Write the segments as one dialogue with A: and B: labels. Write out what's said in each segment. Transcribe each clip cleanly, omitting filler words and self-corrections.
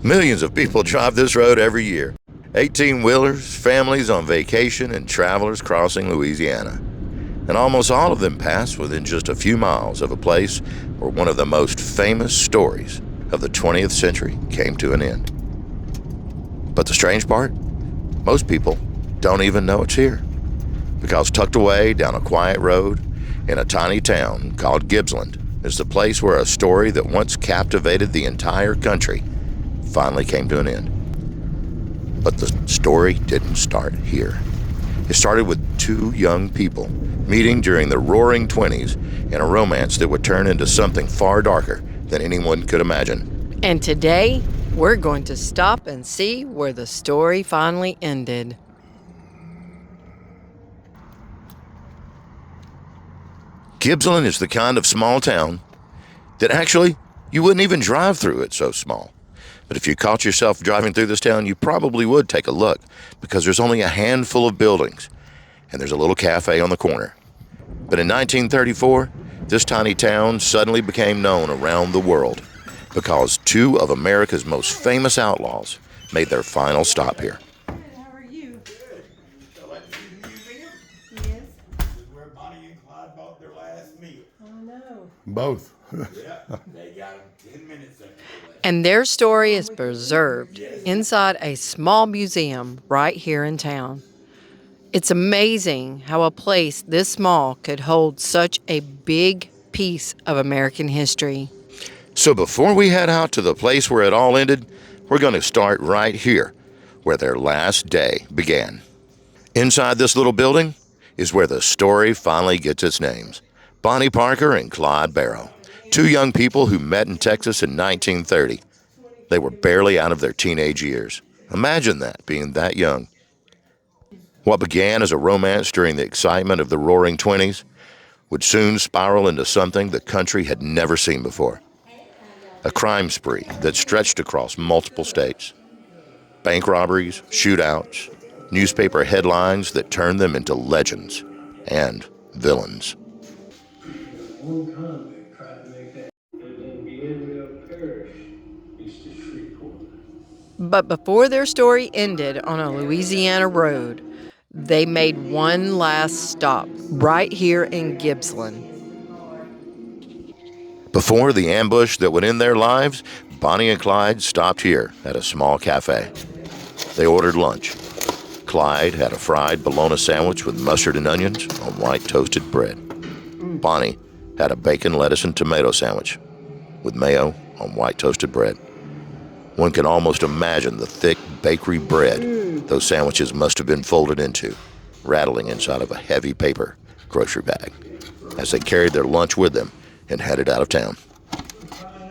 A: Millions of people drive this road every year. 18-wheelers, families on vacation, and travelers crossing Louisiana. And almost all of them pass within just a few miles of a place where one of the most famous stories of the 20th century came to an end. But the strange part? Most people don't even know it's here. Because tucked away down a quiet road in a tiny town called Gibsland is the place where a story that once captivated the entire country finally came to an end. But the story didn't start here. It started with two young people meeting during the roaring 20s in a romance that would turn into something far darker than anyone could imagine.
B: And today, we're going to stop and see where the story finally ended.
A: Gibsland is the kind of small town that actually you wouldn't even drive through. It's so small. But if you caught yourself driving through this town, you probably would take a look, because there's only a handful of buildings, and there's a little cafe on the corner. But in 1934, this tiny town suddenly became known around the world because two of America's most famous outlaws made their final stop here.
C: How are you? Good. So like to see the museum? Yes. This is where Bonnie and Clyde bought their last meal.
D: Oh no.
E: Both.
C: Yeah, they got them 10 minutes after they left.
B: And their story is preserved inside a small museum right here in town. It's amazing how a place this small could hold such a big piece of American history.
A: So before we head out to the place where it all ended, we're going to start right here, where their last day began. Inside this little building is where the story finally gets its names. Bonnie Parker and Clyde Barrow, two young people who met in Texas in 1930. They were barely out of their teenage years. Imagine that, being that young. What began as a romance during the excitement of the Roaring 20s would soon spiral into something the country had never seen before. A crime spree that stretched across multiple states. Bank robberies, shootouts, newspaper headlines that turned them into legends and villains.
F: One convict tried to make that in Bienville Parish east of Shreveport.
B: But before their story ended on a Louisiana road, they made one last stop right here in Gibsland.
A: Before the ambush that would end their lives, Bonnie and Clyde stopped here at a small cafe. They ordered lunch. Clyde had a fried bologna sandwich with mustard and onions on white toasted bread. Bonnie had a bacon, lettuce, and tomato sandwich with mayo on white toasted bread. One can almost imagine the thick bakery bread those sandwiches must have been folded into, rattling inside of a heavy paper grocery bag as they carried their lunch with them and headed out of town.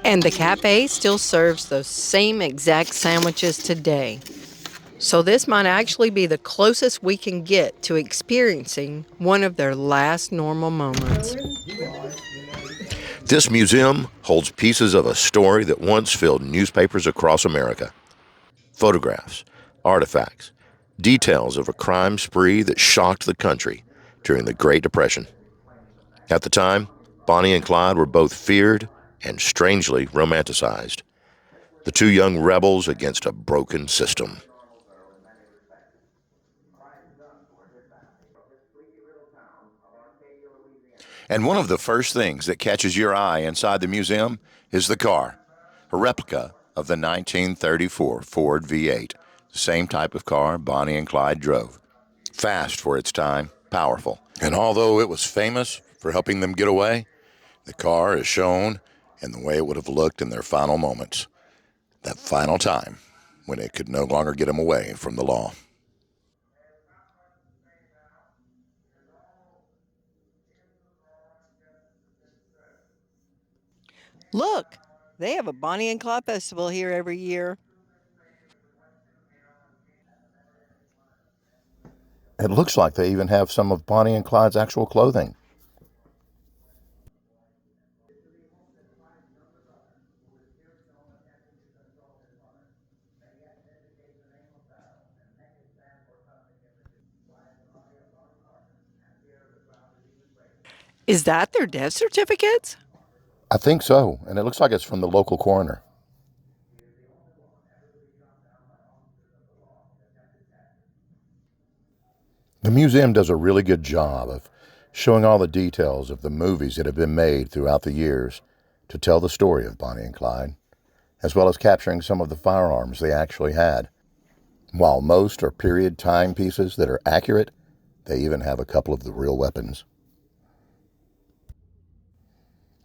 B: And the cafe still serves those same exact sandwiches today. So this might actually be the closest we can get to experiencing one of their last normal moments.
A: This museum holds pieces of a story that once filled newspapers across America. Photographs, artifacts, details of a crime spree that shocked the country during the Great Depression. At the time, Bonnie and Clyde were both feared and strangely romanticized. The two young rebels against a broken system. And one of the first things that catches your eye inside the museum is the car, a replica of the 1934 Ford V8, the same type of car Bonnie and Clyde drove. Fast for its time, powerful. And although it was famous for helping them get away, the car is shown in the way it would have looked in their final moments. That final time when it could no longer get them away from the law.
B: Look, they have a Bonnie and Clyde festival here every year.
A: It looks like they even have some of Bonnie and Clyde's actual clothing.
B: Is that their death certificates?
A: I think so, and it looks like it's from the local coroner. The museum does a really good job of showing all the details of the movies that have been made throughout the years to tell the story of Bonnie and Clyde, as well as capturing some of the firearms they actually had. While most are period timepieces that are accurate, they even have a couple of the real weapons.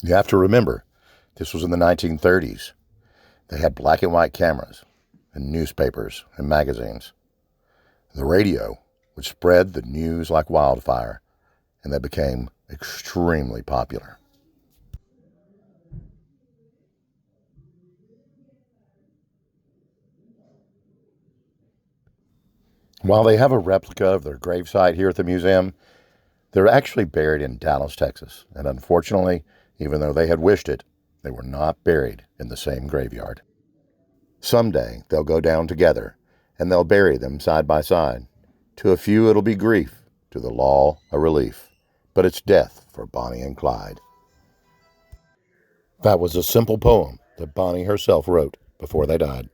A: You have to remember, this was in the 1930s. They had black and white cameras and newspapers and magazines. The radio would spread the news like wildfire, and they became extremely popular. While they have a replica of their gravesite here at the museum, they're actually buried in Dallas, Texas, and unfortunately, even though they had wished it, they were not buried in the same graveyard. Someday, they'll go down together, and they'll bury them side by side. To a few, it'll be grief, to the law, a relief, but it's death for Bonnie and Clyde. That was a simple poem that Bonnie herself wrote before they died.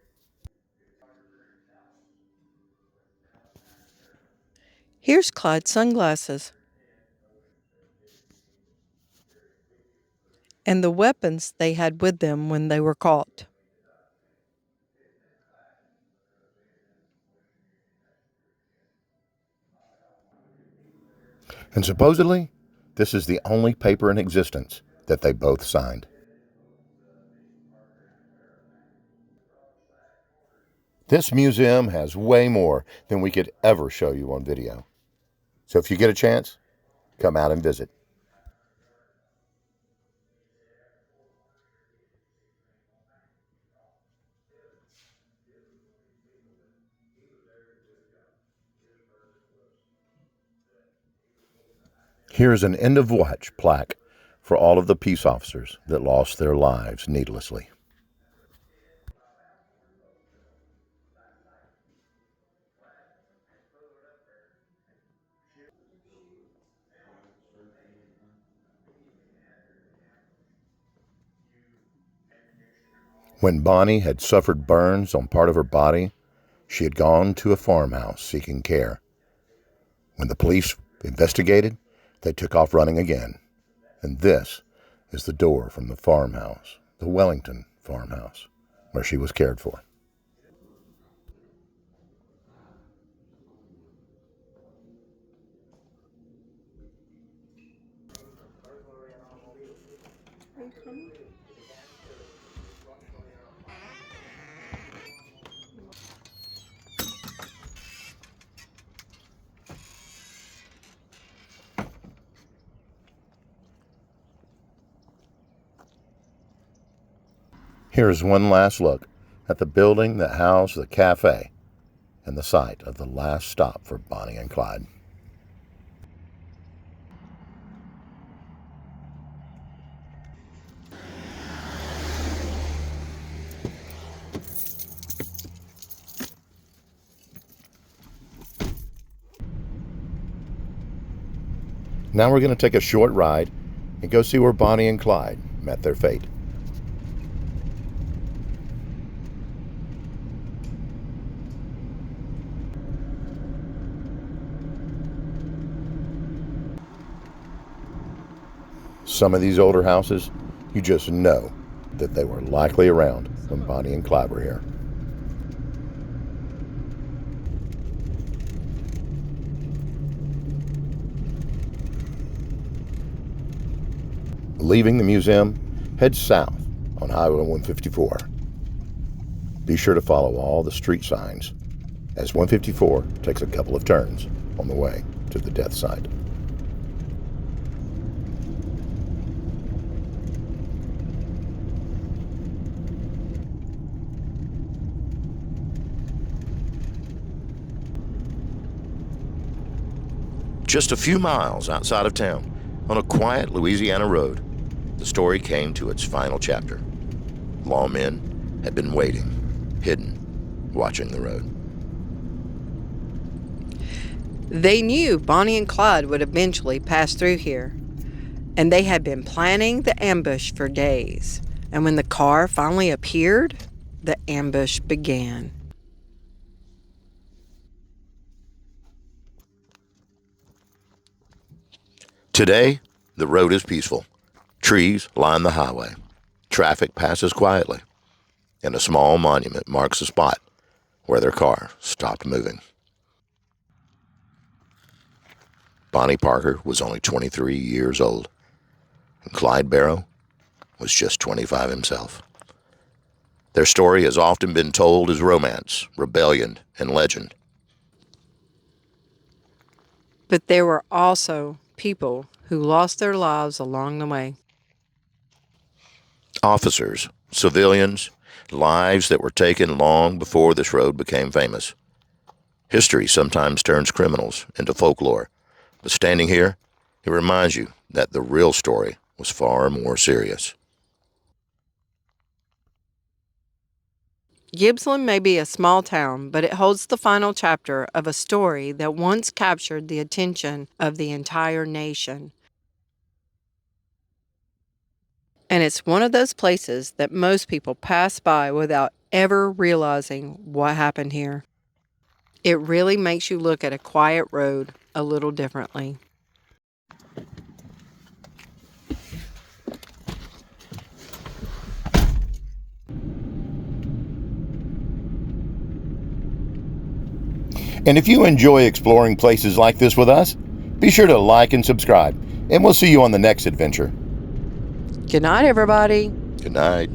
B: Here's Clyde's sunglasses. And the weapons they had with them when they were caught.
A: And supposedly, this is the only paper in existence that they both signed. This museum has way more than we could ever show you on video. So if you get a chance, come out and visit. Here's an end of watch plaque for all of the peace officers that lost their lives needlessly. When Bonnie had suffered burns on part of her body, she had gone to a farmhouse seeking care. When the police investigated, they took off running again. And this is the door from the farmhouse, the Wellington farmhouse, where she was cared for. Here's one last look at the building that housed the café and the site of the last stop for Bonnie and Clyde. Now we're going to take a short ride and go see where Bonnie and Clyde met their fate. Some of these older houses, you just know that they were likely around when Bonnie and Clyde were here. Leaving the museum, head south on Highway 154. Be sure to follow all the street signs, as 154 takes a couple of turns on the way to the death site. Just a few miles outside of town, on a quiet Louisiana road, the story came to its final chapter. Lawmen had been waiting, hidden, watching the road.
B: They knew Bonnie and Clyde would eventually pass through here, and they had been planning the ambush for days. And when the car finally appeared, the ambush began.
A: Today, the road is peaceful. Trees line the highway. Traffic passes quietly. And a small monument marks the spot where their car stopped moving. Bonnie Parker was only 23 years old, and Clyde Barrow was just 25 himself. Their story has often been told as romance, rebellion, and legend.
B: But there were also people who lost their lives along the way.
A: Officers, civilians, lives that were taken long before this road became famous. History sometimes turns criminals into folklore, but standing here, it reminds you that the real story was far more serious.
B: Gibsland may be a small town, but it holds the final chapter of a story that once captured the attention of the entire nation. And it's one of those places that most people pass by without ever realizing what happened here. It really makes you look at a quiet road a little differently.
A: And if you enjoy exploring places like this with us, be sure to like and subscribe, and we'll see you on the next adventure.
B: Good night, everybody.
A: Good night.